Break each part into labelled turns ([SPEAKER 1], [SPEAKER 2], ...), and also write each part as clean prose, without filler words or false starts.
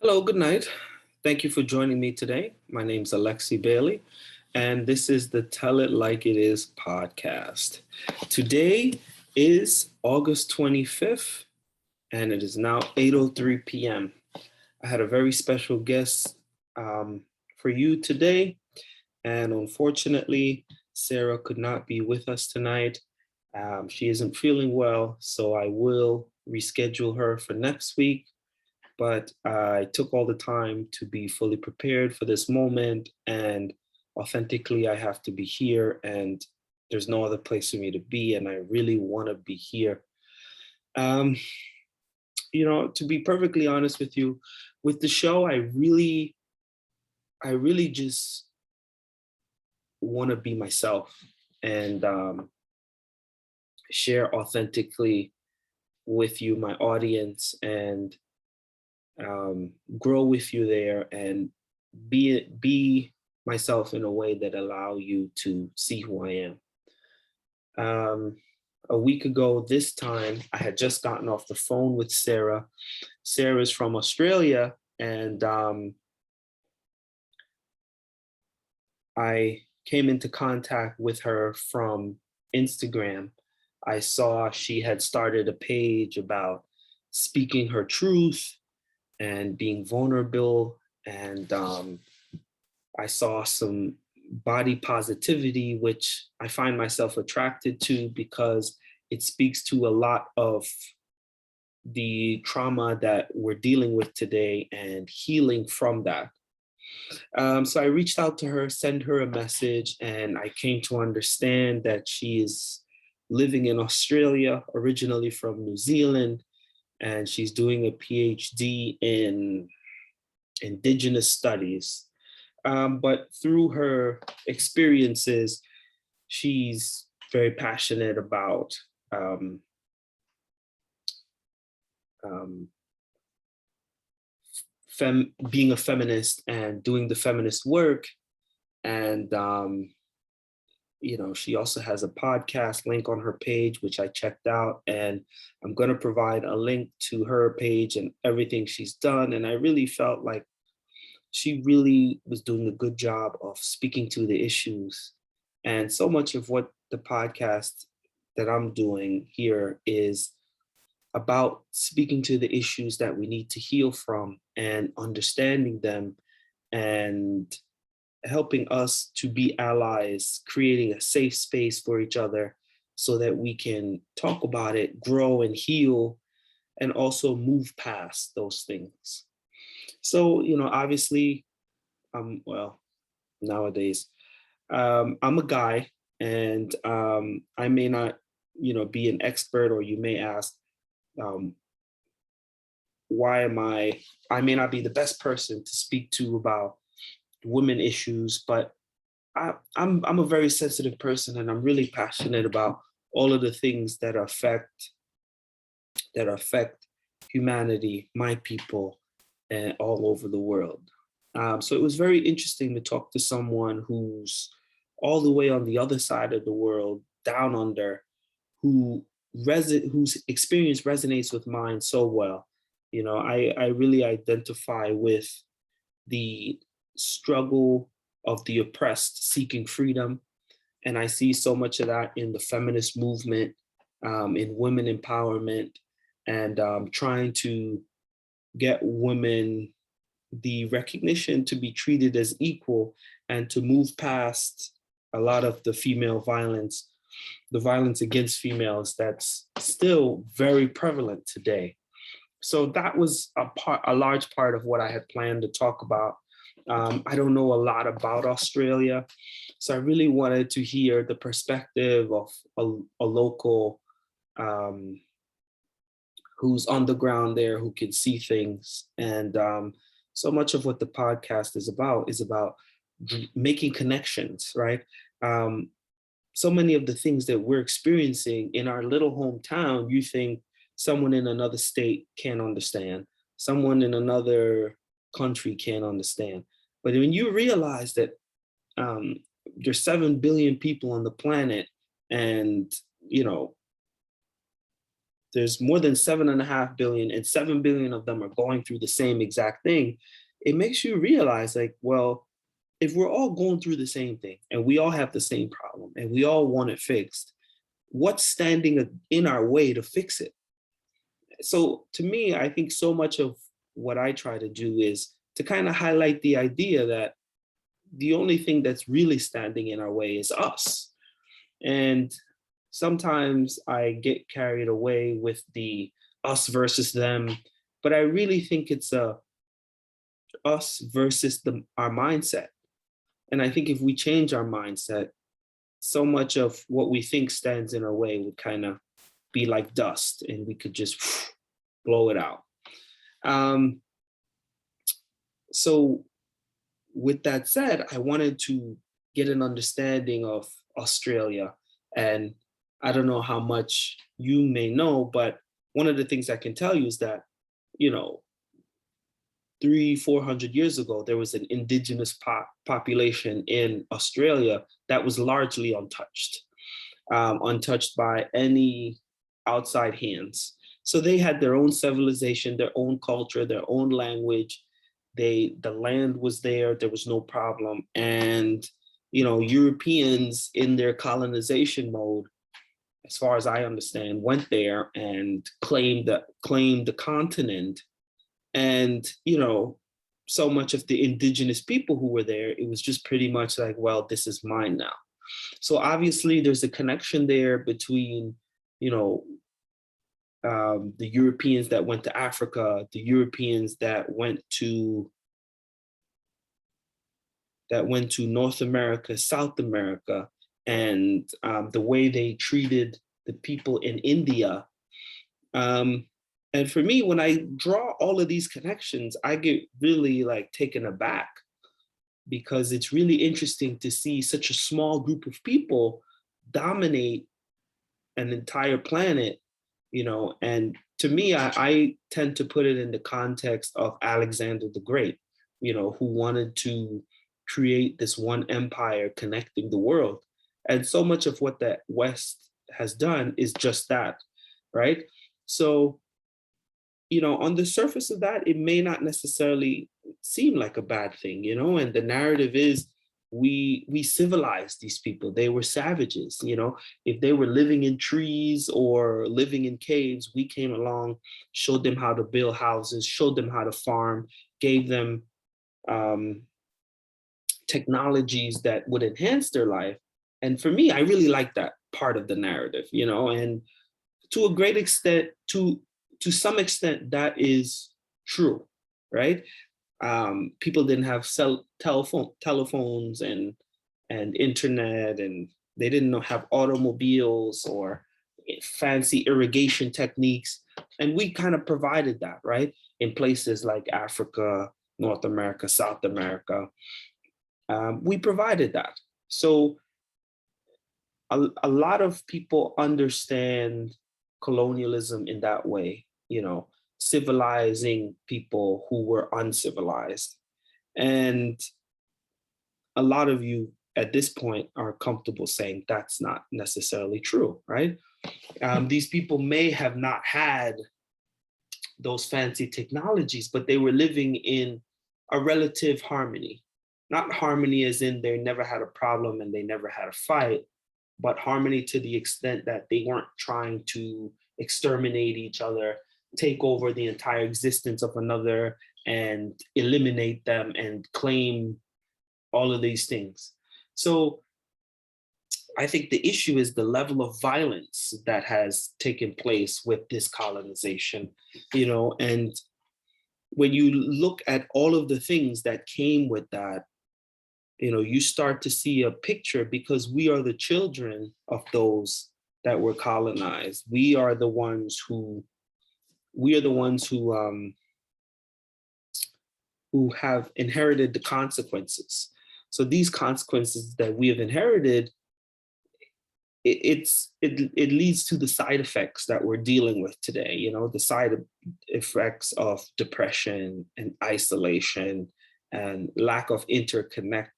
[SPEAKER 1] Hello, good night. Thank you for joining me today. My name's Alexi Bailey, and this is the Tell It Like It Is podcast. Today is August 25th, and it is now 8:03 p.m. I had a very special guest for you today, and unfortunately, Sarah could not be with us tonight. She isn't feeling well, so I will reschedule her for next week, but I took all the time to be fully prepared for this moment. And authentically, I have to be here, and there's no other place for me to be. And I really want to be here. Um, to be perfectly honest with you, with the show, I really just want to be myself and share authentically with you, my audience, and grow with you there and be myself in a way that allow you to see who I am. A week ago this time, I had just gotten off the phone with Sarah. Sarah's from Australia, and I came into contact with her from Instagram. I saw she had started a page about speaking her truth and being vulnerable. And I saw some body positivity, which I find myself attracted to because it speaks to a lot of the trauma that we're dealing with today and healing from that. So I reached out to her, sent her a message, and I came to understand that she is living in Australia, originally from New Zealand, and she's doing a PhD in Indigenous studies. But through her experiences, she's very passionate about um, being a feminist and doing the feminist work. And, she also has a podcast link on her page, which I checked out. And I'm going to provide a link to her page and everything she's done. And I really felt like she really was doing a good job of speaking to the issues. And so much of what the podcast that I'm doing here is about speaking to the issues that we need to heal from and understanding them and helping us to be allies, creating a safe space for each other so that we can talk about it, grow and heal, and also move past those things. So, obviously, nowadays, I'm a guy, and I may not, be an expert, or you may ask, um, why am I may not be the best person to speak to about women issues, but I'm a very sensitive person, and I'm really passionate about all of the things that affect humanity, my people, and all over the world. So it was very interesting to talk to someone who's all the way on the other side of the world, down under, whose experience resonates with mine so well. I really identify with the struggle of the oppressed seeking freedom. And I see so much of that in the feminist movement, in women empowerment, and trying to get women the recognition to be treated as equal and to move past a lot of the female violence, the violence against females that's still very prevalent today. So that was a large part of what I had planned to talk about. I don't know a lot about Australia, so I really wanted to hear the perspective of a local who's on the ground there, who can see things. And so much of what the podcast is about making connections, right? So many of the things that we're experiencing in our little hometown, you think someone in another state can't understand, someone in another country can't understand. But when you realize that there's 7 billion people on the planet, and there's more than 7.5 billion, and 7 billion of them are going through the same exact thing, it makes you realize, like, well, if we're all going through the same thing and we all have the same problem and we all want it fixed, what's standing in our way to fix it? So to me, I think so much of what I try to do is to kind of highlight the idea that the only thing that's really standing in our way is us. And sometimes I get carried away with the us versus them, but I really think it's a us versus our mindset. And I think if we change our mindset, so much of what we think stands in our way would kind of be like dust and we could just blow it out. Um, so with that said, I wanted to get an understanding of Australia. And I don't know how much you may know, but one of the things I can tell you is that, you know, 300-400 years ago, there was an indigenous population in Australia that was largely untouched, untouched by any outside hands. So they had their own civilization, their own culture, their own language. The land was there. There was no problem. And, you know, Europeans in their colonization mode, as far as I understand, went there and claimed the continent. And, you know, so much of the indigenous people who were there, it was just pretty much like, well, this is mine now. So obviously there's a connection there between, you know, the Europeans that went to Africa, the Europeans that went to North America, South America, and the way they treated the people in India. And for me, when I draw all of these connections, I get really like taken aback, because it's really interesting to see such a small group of people dominate an entire planet, you know. And to me, I tend to put it in the context of Alexander the Great, you know, who wanted to create this one empire connecting the world. And so much of what the West has done is just that, right? So, you know, on the surface of that, it may not necessarily seem like a bad thing, you know, and the narrative is we civilized these people. They were savages, you know. If they were living in trees or living in caves, we came along, showed them how to build houses, showed them how to farm, gave them technologies that would enhance their life. And for me, I really like that part of the narrative, you know. And to a great extent, to some extent, that is true, right? People didn't have telephones and internet, and they didn't have automobiles or fancy irrigation techniques. And we kind of provided that, right? In places like Africa, North America, South America, we provided that. So a lot of people understand colonialism in that way, you know, civilizing people who were uncivilized. And a lot of you at this point are comfortable saying that's not necessarily true, right? These people may have not had those fancy technologies, but they were living in a relative harmony. Not harmony as in they never had a problem and they never had a fight, but harmony to the extent that they weren't trying to exterminate each other, take over the entire existence of another, and eliminate them and claim all of these things. So I think the issue is the level of violence that has taken place with this colonization, you know. And when you look at all of the things that came with that, you know, you start to see a picture, because we are the children of those that were colonized. We are the ones who have inherited the consequences. So these consequences that we have inherited, it leads to the side effects that we're dealing with today. You know, the side effects of depression and isolation and lack of interconnectedness,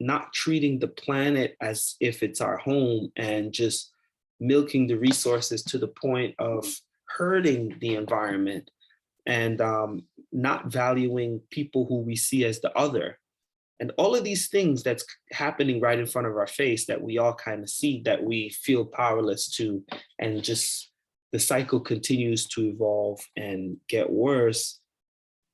[SPEAKER 1] not treating the planet as if it's our home and just milking the resources to the point of hurting the environment, and not valuing people who we see as the other. And all of these things that's happening right in front of our face that we all kind of see, that we feel powerless to, and just the cycle continues to evolve and get worse.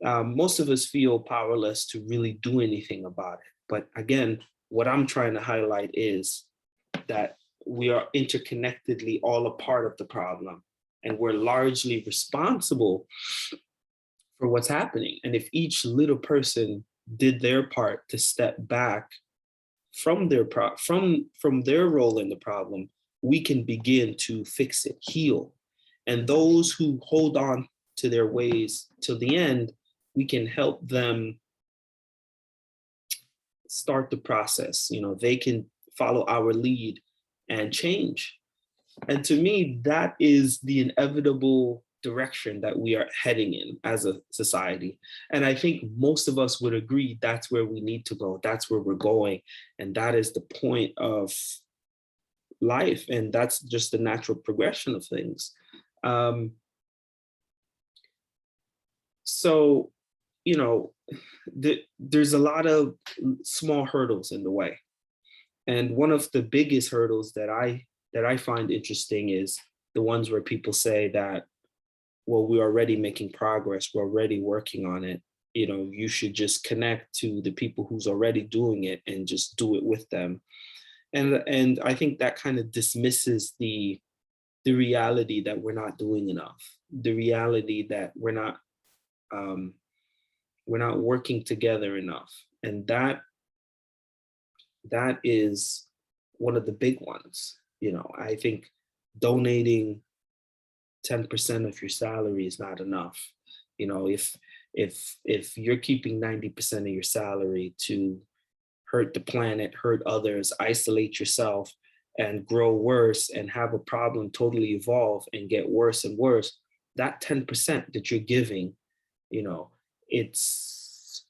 [SPEAKER 1] Most of us feel powerless to really do anything about it. But again, what I'm trying to highlight is that we are interconnectedly all a part of the problem, and we're largely responsible for what's happening. And if each little person did their part to step back from their from their role in the problem, we can begin to fix it, heal. And those who hold on to their ways till the end, we can help them start the process. You know, they can follow our lead and change. And to me, that is the inevitable direction that we are heading in as a society. And I think most of us would agree that's where we need to go. That's where we're going. And that is the point of life. And that's just the natural progression of things. So, you know, there's a lot of small hurdles in the way. And one of the biggest hurdles that I find interesting is the ones where people say that, well, we're already making progress, we're already working on it. You know, you should just connect to the people who's already doing it and just do it with them. And I think that kind of dismisses the reality that we're not doing enough, the reality that we're not working together enough. And that is one of the big ones. You know, I think donating 10% of your salary is not enough. You know, if you're keeping 90% of your salary to hurt the planet, hurt others, isolate yourself, and grow worse and have a problem totally evolve and get worse and worse, that 10% that you're giving, you know, it's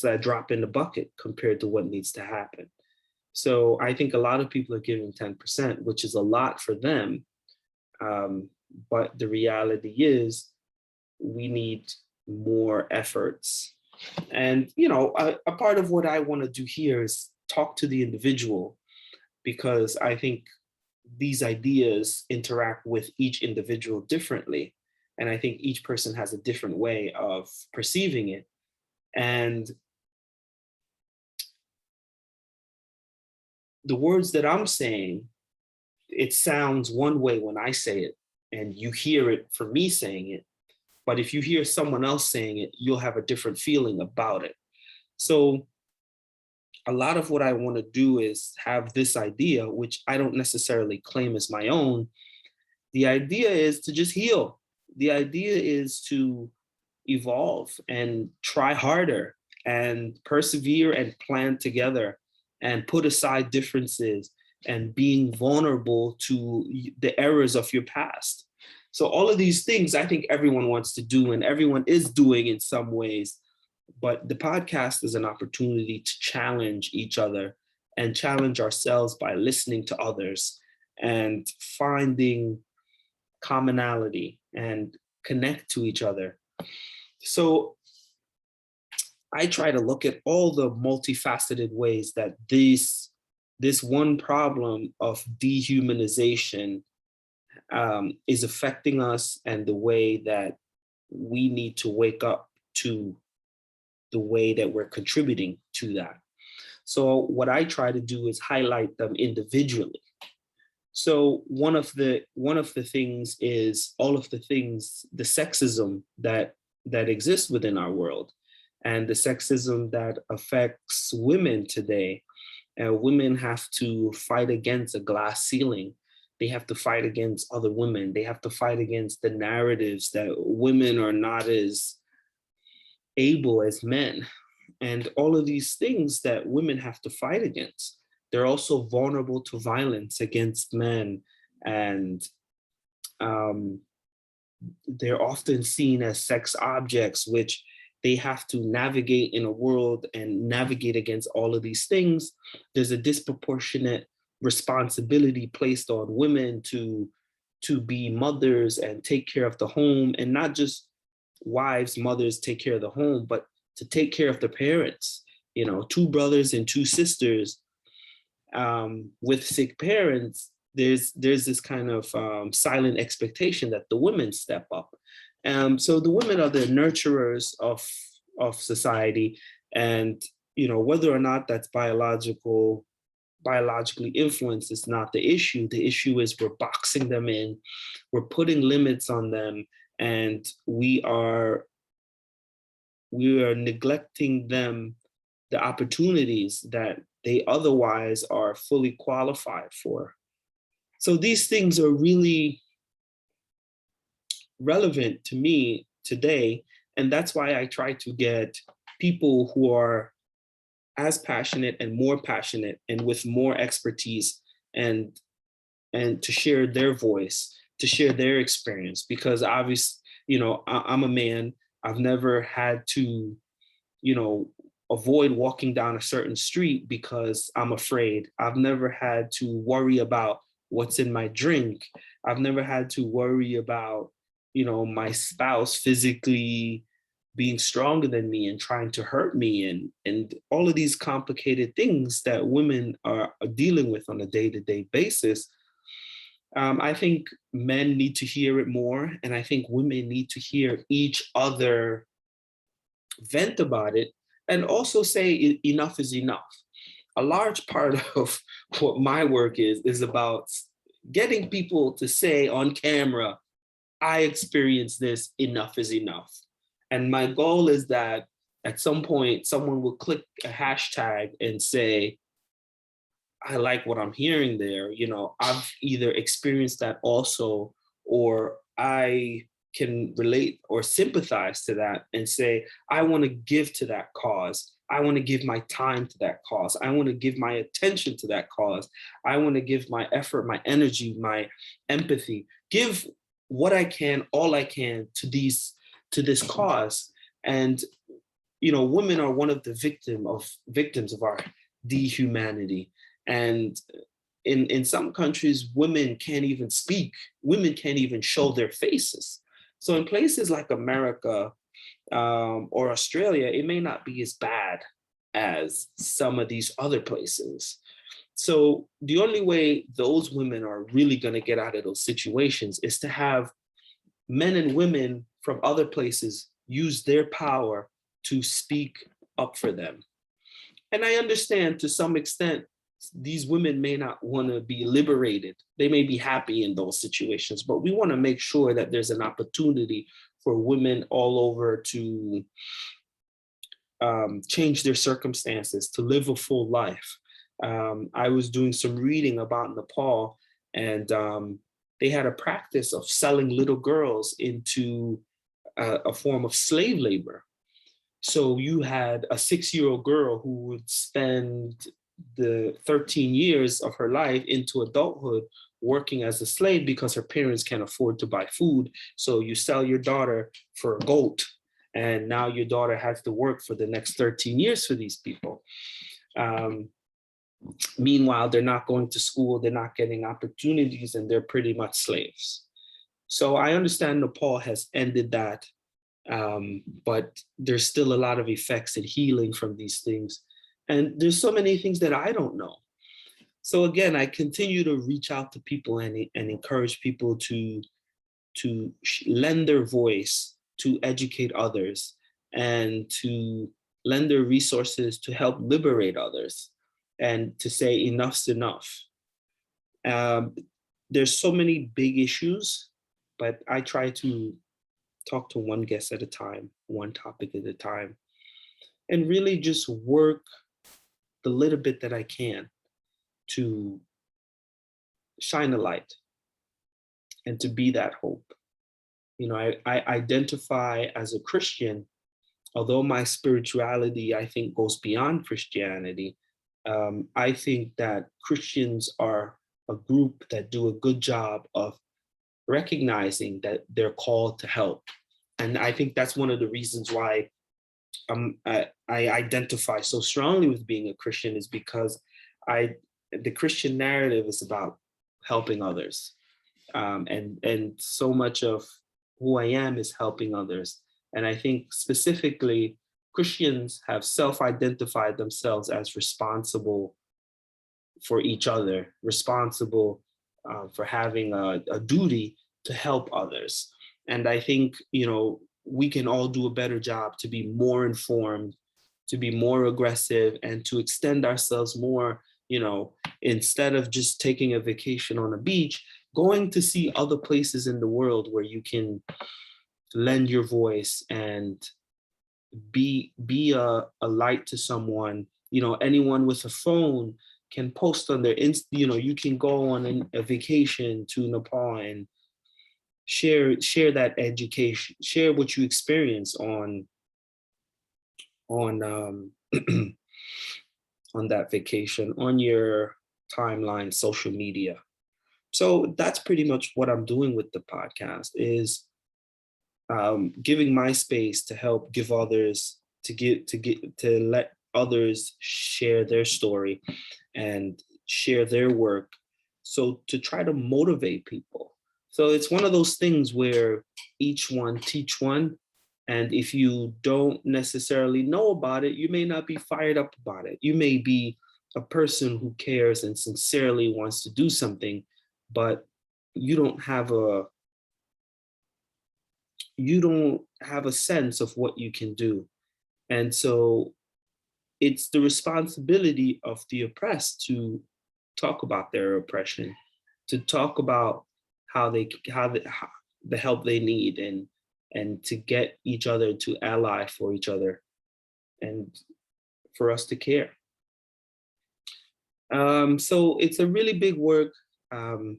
[SPEAKER 1] that drop in the bucket compared to what needs to happen. So I think a lot of people are giving 10%, which is a lot for them. But the reality is we need more efforts. And, you know, a part of what I want to do here is talk to the individual, because I think these ideas interact with each individual differently. And I think each person has a different way of perceiving it. And the words that I'm saying, it sounds one way when I say it, and you hear it from me saying it. But if you hear someone else saying it, you'll have a different feeling about it. So a lot of what I want to do is have this idea, which I don't necessarily claim as my own. The idea is to just heal. The idea is to evolve and try harder and persevere and plan together and put aside differences and being vulnerable to the errors of your past. So all of these things I think everyone wants to do and everyone is doing in some ways, but the podcast is an opportunity to challenge each other and challenge ourselves by listening to others and finding commonality and connect to each other. So I try to look at all the multifaceted ways that this one problem of dehumanization is affecting us, and the way that we need to wake up to the way that we're contributing to that. So what I try to do is highlight them individually. So one of the things is all of the things, the sexism that exists within our world, and the sexism that affects women today. Women have to fight against a glass ceiling. They have to fight against other women. They have to fight against the narratives that women are not as able as men. And all of these things that women have to fight against. They're also vulnerable to violence against men. And they're often seen as sex objects, which they have to navigate in a world and navigate against all of these things, there's a disproportionate responsibility placed on women to be mothers and take care of the home, and not just wives, mothers take care of the home, but to take care of the parents. You know, two brothers and two sisters with sick parents, there's this kind of silent expectation that the women step up. So the women are the nurturers of society, and you know, whether or not that's biologically influenced is not the issue. The issue is we're boxing them in, we're putting limits on them, and we are neglecting them the opportunities that they otherwise are fully qualified for. So these things are really relevant to me today. And that's why I try to get people who are as passionate and more passionate and with more expertise, and to share their voice, to share their experience. Because obviously, you know, I'm a man. I've never had to, you know, avoid walking down a certain street because I'm afraid. I've never had to worry about what's in my drink. I've never had to worry about, you know, my spouse physically being stronger than me and trying to hurt me, and all of these complicated things that women are dealing with on a day-to-day basis. I think men need to hear it more, and I think women need to hear each other vent about it, and also say enough is enough. A large part of what my work is about getting people to say on camera, I experienced this, enough is enough. And my goal is that at some point, someone will click a hashtag and say, I like what I'm hearing there. You know, I've either experienced that also, or I can relate or sympathize to that and say, I want to give to that cause. I want to give my time to that cause. I want to give my attention to that cause. I want to give my effort, my energy, my empathy, give what I can, all I can to this cause. And you know, women are one of the victims of our dehumanity. And in some countries, women can't even speak. Women can't even show their faces. So in places like America or Australia, it may not be as bad as some of these other places. So the only way those women are really going to get out of those situations is to have men and women from other places use their power to speak up for them. And I understand to some extent, these women may not want to be liberated. They may be happy in those situations, but we want to make sure that there's an opportunity for women all over to change their circumstances, to live a full life. I was doing some reading about Nepal, and they had a practice of selling little girls into a form of slave labor. So you had a 6-year-old girl who would spend the 13 years of her life into adulthood working as a slave because her parents can't afford to buy food. So you sell your daughter for a goat, and now your daughter has to work for the next 13 years for these people. Meanwhile, they're not going to school, they're not getting opportunities, and they're pretty much slaves. So I understand Nepal has ended that, but there's still a lot of effects and healing from these things. And there's so many things that I don't know. So again, I continue to reach out to people and encourage people to lend their voice, to educate others, and to lend their resources to help liberate others, and to say enough's enough. There's so many big issues, but I try to talk to one guest at a time, one topic at a time, and really just work the little bit that I can to shine a light and to be that hope. You know, I identify as a Christian, although my spirituality, I think, goes beyond Christianity. I think that Christians are a group that do a good job of recognizing that they're called to help. And I think that's one of the reasons why I identify so strongly with being a Christian is because I the Christian narrative is about helping others, and so much of who I am is helping others. And I think specifically Christians have self-identified themselves as responsible for each other, responsible for having a duty to help others. And I think, we can all do a better job to be more informed, to be more aggressive, and to extend ourselves more, instead of just taking a vacation on a beach, going to see other places in the world where you can lend your voice and be a light to someone. Anyone with a phone can post on their you can go on a vacation to Nepal and share that education, share what you experience on on that vacation, on your timeline, social media. So that's pretty much what I'm doing with the podcast, is giving my space to help give others, to let others share their story and share their work, so to try to motivate people. So it's one of those things where each one teach one, and if you don't necessarily know about it, you may not be fired up about it. You may be a person who cares and sincerely wants to do something, but you don't have a sense of what you can do. And so it's the responsibility of the oppressed to talk about their oppression, to talk about how the help they need, and to get each other to ally for each other, and for us to care. So it's a really big work. I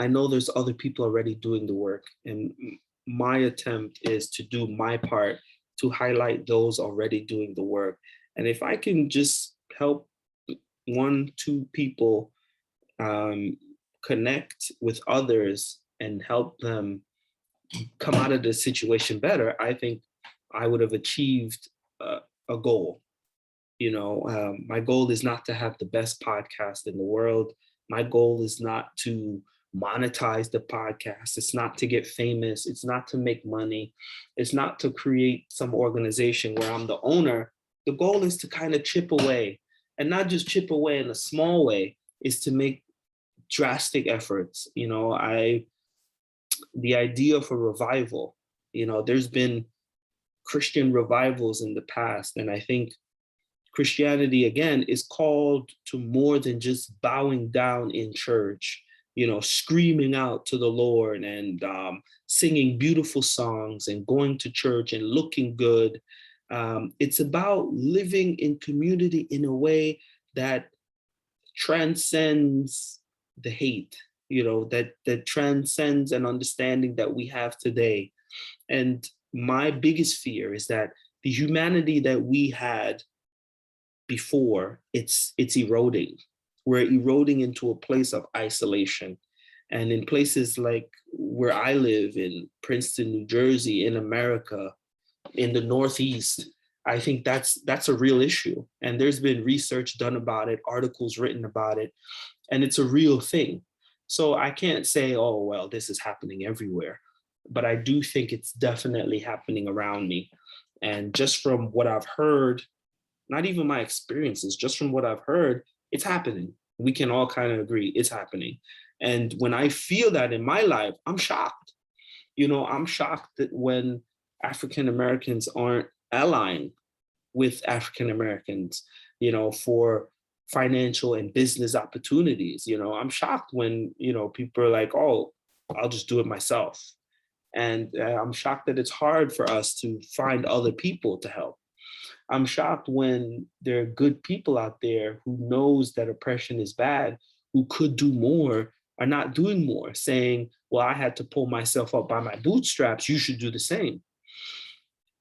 [SPEAKER 1] know there's other people already doing the work, and my attempt is to do my part to highlight those already doing the work. And if I can just help one, two people connect with others and help them come out of the situation better, I think I would have achieved a goal. My goal is not to have the best podcast in the world. My goal is not to monetize the podcast. It's not to get famous. It's not to make money. It's not to create some organization where I'm the owner. The goal is to kind of chip away, and not just chip away in a small way, is to make drastic efforts. The idea of a revival, there's been Christian revivals in the past. And I think Christianity, again, is called to more than just bowing down in church, screaming out to the Lord, and singing beautiful songs and going to church and looking good. It's about living in community in a way that transcends the hate, that transcends an understanding that we have today. And my biggest fear is that the humanity that we had before, it's eroding. We're eroding into a place of isolation. And in places like where I live, in Princeton, New Jersey, in America, in the Northeast, I think that's a real issue. And there's been research done about it, articles written about it, and it's a real thing. So I can't say, oh, well, this is happening everywhere, but I do think it's definitely happening around me. And just from what I've heard, not even my experiences, just from what I've heard, it's happening. We can all kind of agree it's happening. And when I feel that in my life, I'm shocked. I'm shocked that when African Americans aren't allying with African Americans, for financial and business opportunities. I'm shocked when, people are like, oh, I'll just do it myself. And I'm shocked that it's hard for us to find other people to help. I'm shocked when there are good people out there who knows that oppression is bad, who could do more, are not doing more, saying, well, I had to pull myself up by my bootstraps, you should do the same.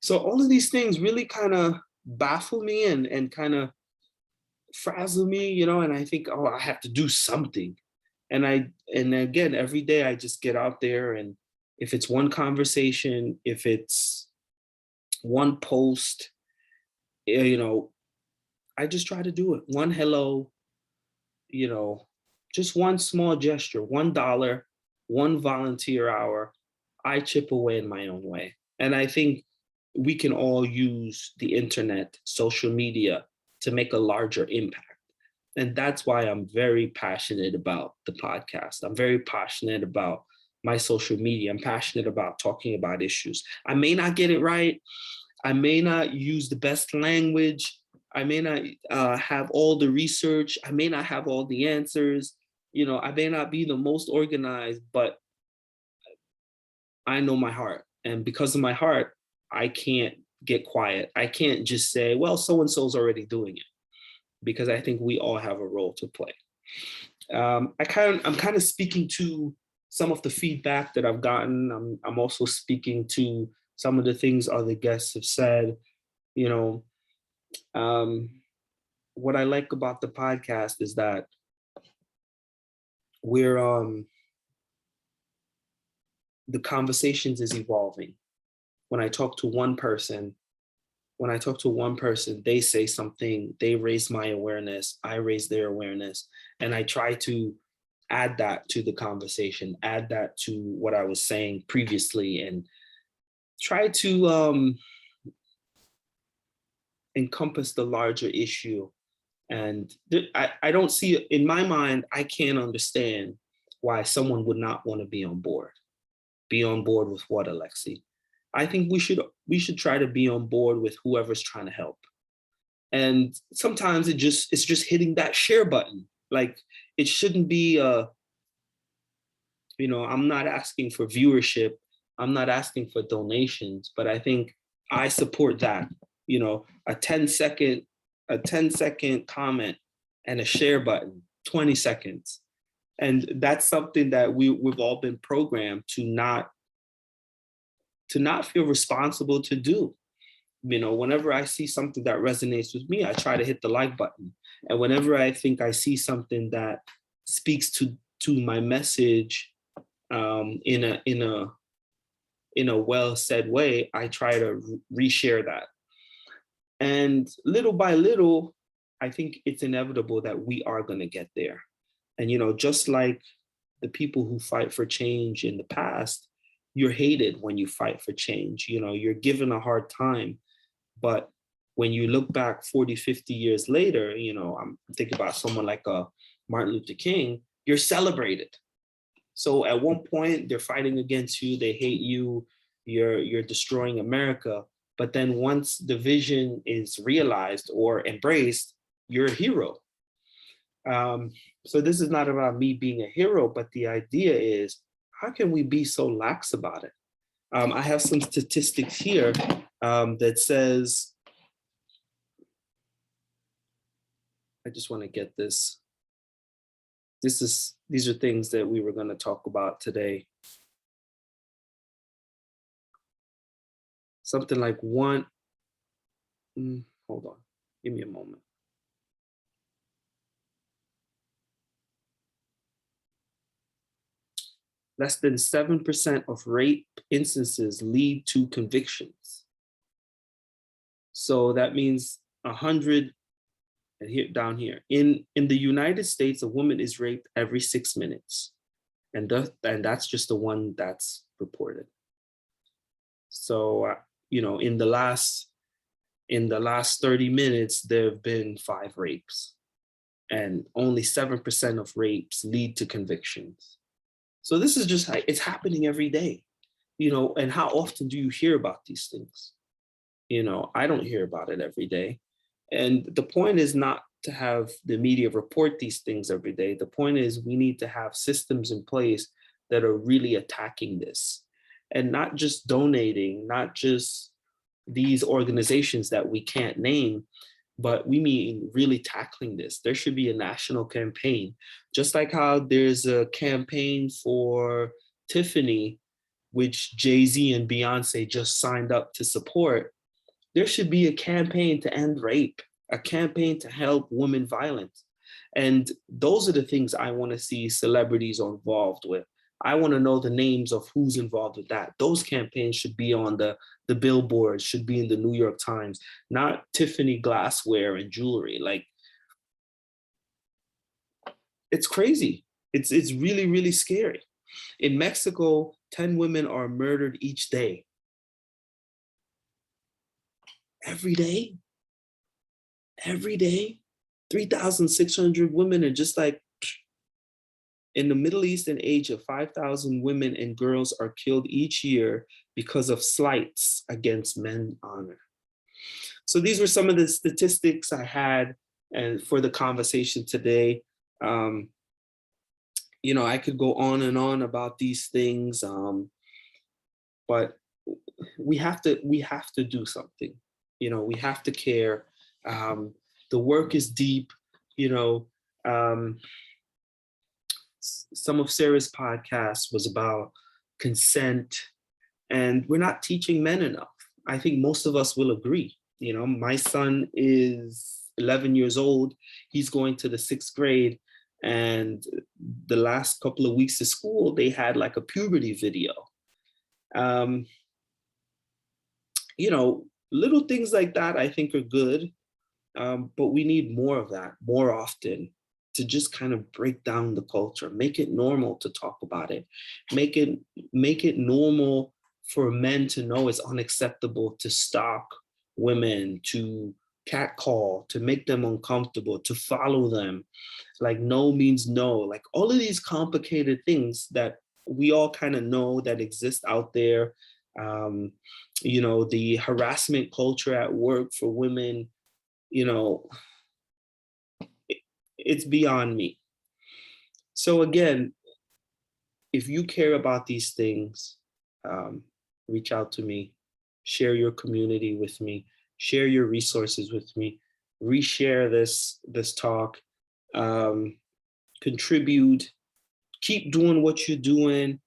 [SPEAKER 1] So all of these things really kind of baffle me and kind of frazzle me, and I think, oh, I have to do something. And again, every day I just get out there, and if it's one conversation, if it's one post, I just try to do it. One hello, you know, just one small gesture, $1, one volunteer hour. I chip away in my own way. And I think we can all use the internet, social media to make a larger impact. And that's why I'm very passionate about the podcast. I'm very passionate about my social media. I'm passionate about talking about issues. I may not get it right. I may not use the best language. I may not have all the research. I may not have all the answers. I may not be the most organized, but I know my heart. And because of my heart, I can't get quiet. I can't just say, well, so-and-so's already doing it, because I think we all have a role to play. I'm kind of speaking to some of the feedback that I've gotten. I'm also speaking to some of the things other guests have said. What I like about the podcast is that we're the conversations is evolving. When I talk to one person, they say something, they raise my awareness, I raise their awareness, and I try to add that to the conversation, add that to what I was saying previously, and try to encompass the larger issue. And I don't see, in my mind, I can't understand why someone would not want to be on board. Be on board with what, Alexi? I think we should try to be on board with whoever's trying to help. And sometimes it's just hitting that share button. Like, it shouldn't be I'm not asking for viewership. I'm not asking for donations, but I think I support that. A 10-second comment and a share button, 20 seconds. And that's something that we've all been programmed to not feel responsible to do. Whenever I see something that resonates with me, I try to hit the like button. And whenever I think I see something that speaks to my message in a well said way, I try to reshare that. And little by little, I think it's inevitable that we are going to get there. And just like the people who fight for change in the past, you're hated when you fight for change. You're given a hard time. But when you look back 40, 50 years later, I'm thinking about someone like Martin Luther King, you're celebrated. So at one point, they're fighting against you, they hate you, you're destroying America. But then once the vision is realized or embraced, you're a hero. So this is not about me being a hero, but the idea is, how can we be so lax about it? I have some statistics here that says, I just want to get this. These are things that we were going to talk about today. Something like hold on, give me a moment. Less than 7% of rape instances lead to convictions. So that means 100, and here down here, in the United States, a woman is raped every 6 minutes. And that's just the one that's reported. So, in the last 30 minutes, there have been 5 rapes, and only 7% of rapes lead to convictions. So this is just, it's happening every day, and how often do you hear about these things? I don't hear about it every day. And the point is not to have the media report these things every day. The point is, we need to have systems in place that are really attacking this, and not just donating, not just these organizations that we can't name, but we mean really tackling this. There should be a national campaign, just like how there's a campaign for Tiffany, which Jay-Z and Beyonce just signed up to support. There should be a campaign to end rape, a campaign to help women violence. And those are the things I want to see celebrities involved with. I want to know the names of who's involved with that. Those campaigns should be on the billboards, should be in the New York Times, not Tiffany glassware and jewelry. Like, it's crazy. It's really, really scary. In Mexico, 10 women are murdered each day. Every day? Every day? 3,600 women, and just like in the Middle East, an age of 5,000 women and girls are killed each year because of slights against men's honor. So these were some of the statistics I had and for the conversation today. You know, I could go on and on about these things, but we have to do something. You know, we have to care. The work is deep. You know, some of Sarah's podcasts was about consent, and we're not teaching men enough. I think most of us will agree. You know, my son is 11 years old. He's going to the 6th grade. And the last couple of weeks of school, they had like a puberty video. You know, little things like that I think are good, but we need more of that more often, to just kind of break down the culture, make it normal to talk about it, make it normal for men to know it's unacceptable to stalk women, to catcall, to make them uncomfortable, to follow them. Like, no means no. Like, all of these complicated things that we all kind of know that exist out there. You know, the harassment culture at work for women, you know, it's beyond me. So again, if you care about these things, reach out to me, share your community with me, share your resources with me, reshare this talk, contribute, keep doing what you're doing,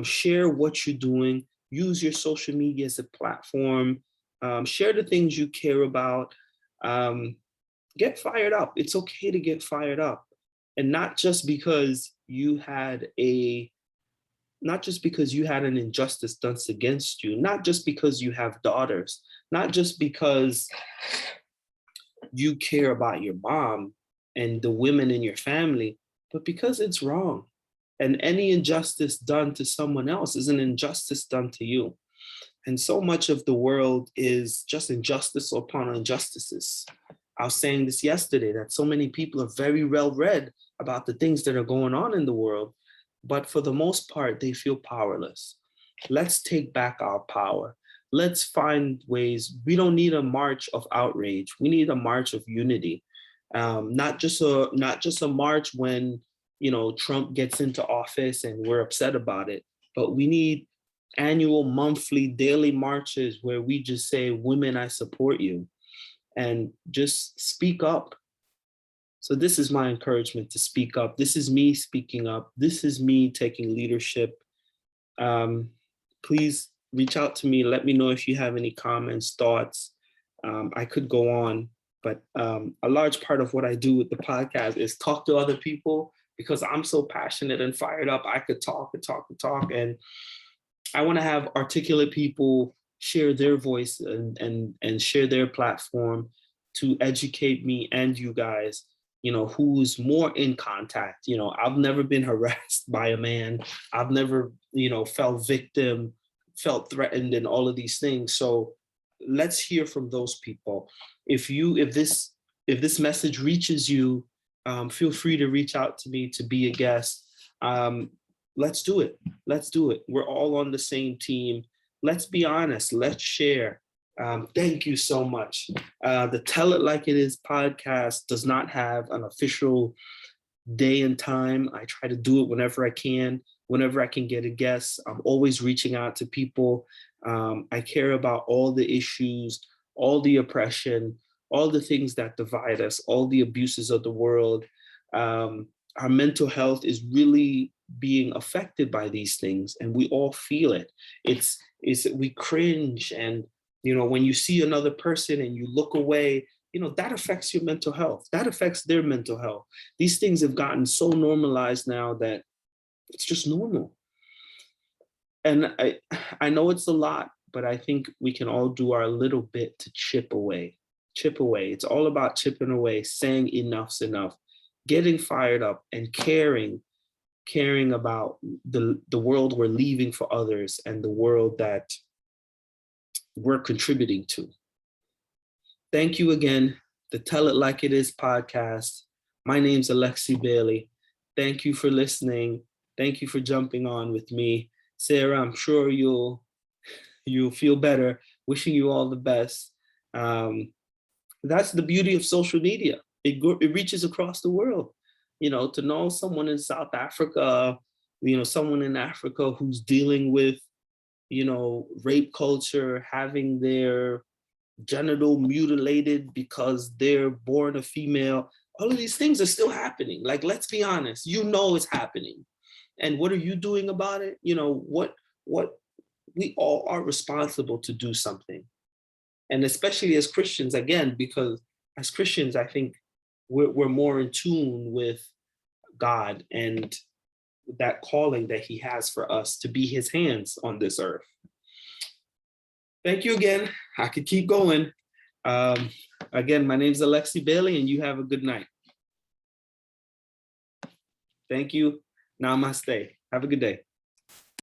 [SPEAKER 1] share what you're doing, use your social media as a platform, share the things you care about, get fired up. It's okay to get fired up. And not just because you had an injustice done against you, not just because you have daughters, not just because you care about your mom and the women in your family, but because it's wrong. And any injustice done to someone else is an injustice done to you. And so much of the world is just injustice upon injustices. I was saying this yesterday, that so many people are very well read about the things that are going on in the world, but for the most part, they feel powerless. Let's take back our power. Let's find ways. We don't need a march of outrage. We need a march of unity. Not just a march when, you know, Trump gets into office and we're upset about it, but we need annual, monthly, daily marches where we just say, women, I support you, and just speak up. So this is my encouragement, to speak up. This is me speaking up. This is me taking leadership. Please reach out to me. Let me know if you have any comments, thoughts. I could go on, but a large part of what I do with the podcast is talk to other people, because I'm so passionate and fired up. I could talk and talk and talk. And I want to have articulate people share their voice and share their platform to educate me and you guys, you know, who's more in contact. You know, I've never been harassed by a man. I've never, you know, felt victim, felt threatened, and all of these things. So let's hear from those people. If this message reaches you, feel free to reach out to me to be a guest. Let's do it. Let's do it. We're all on the same team. Let's be honest. Let's share. Thank you so much. The Tell It Like It Is podcast does not have an official day and time. I try to do it whenever I can get a guest. I'm always reaching out to people. I care about all the issues, all the oppression, all the things that divide us, all the abuses of the world. Our mental health is really being affected by these things, and we all feel it. We cringe, and you know, when you see another person and you look away, you know, that affects your mental health. That affects their mental health. These things have gotten so normalized now that it's just normal. And I know it's a lot, but I think we can all do our little bit to chip away. Chip away. It's all about chipping away, saying enough's enough, getting fired up and caring about the world we're leaving for others and the world that we're contributing to. Thank you again. The Tell It Like It Is podcast. My name's Alexi Bailey. Thank you for listening. Thank you for jumping on with me. Sarah, I'm sure you'll feel better. Wishing you all the best. That's the beauty of social media. It reaches across the world. You know, to know someone in South Africa, you know, someone in Africa who's dealing with, you know, rape culture, having their genital mutilated because they're born a female. All of these things are still happening. Like, let's be honest, you know it's happening. And what are you doing about it? You know, what we all are responsible to do something. And especially as Christians, again, because as Christians, I think we're more in tune with God and that calling that he has for us to be his hands on this earth. Thank you again. I could keep going. Again, my name is Alexi Bailey, and you have a good night. Thank you. Namaste. Have a good day.